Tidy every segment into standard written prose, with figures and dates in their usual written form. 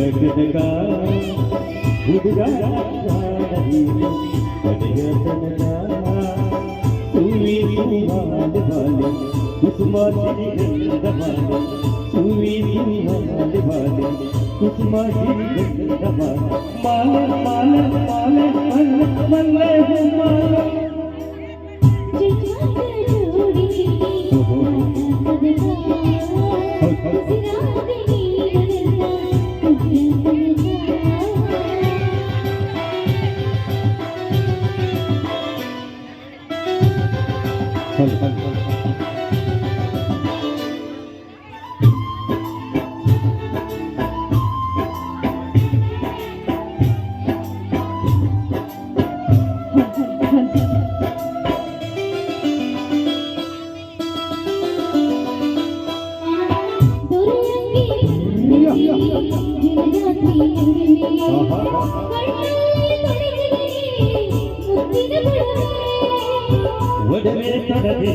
ಕನಕ ಹುಡುಗ ಒಡೆಯ ತನಕ ಸುವಿ ಮಾಲೆ ಮಾಲೆ ಕುಸುಮ ಸಿರಿಗಂಧ ಮಾಲೆ ಸುವಿ ಮಾಲೆ ಮಾಲೆ ಕುಸುಮ ಸಿರಿಗಂಧ ಮಾಲೆ ಮಾಲೆ ಮಾಲೆ ಮಾಲೆ ಮಲ್ಲೆ ಮಾಲೆ ಒಡವೆ ತಡದೆ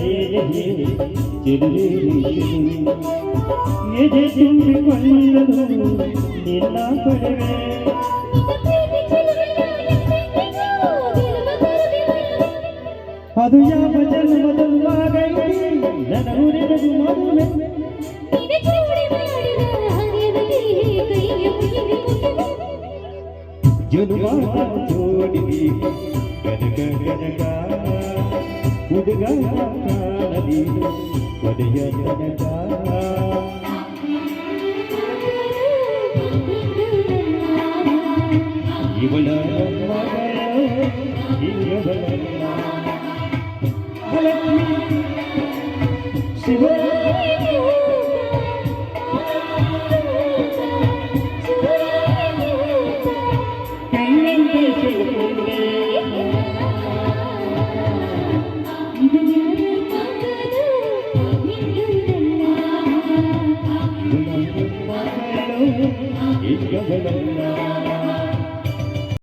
ಎದೆ ತುಂಬಿಕೊಳ್ಳಲು ನಿನ್ನ ಪಡೆವೆ ಅದು ಯಾವ ಜನ್ಮದಲ್ಲಾಗೈತಿ ನನಗುರಿದು ಮದುವೆ ಜನುಮಾನ ಜೋಡಿ ಕನಕ ಕನಕ ಹುಡುಗ ಕಾಣಲಿ ಒಡೆಯ ತನಕ ಇವಳ ಮಗಳು ಇವಳಲ್ಲ ಶಿವ Gavana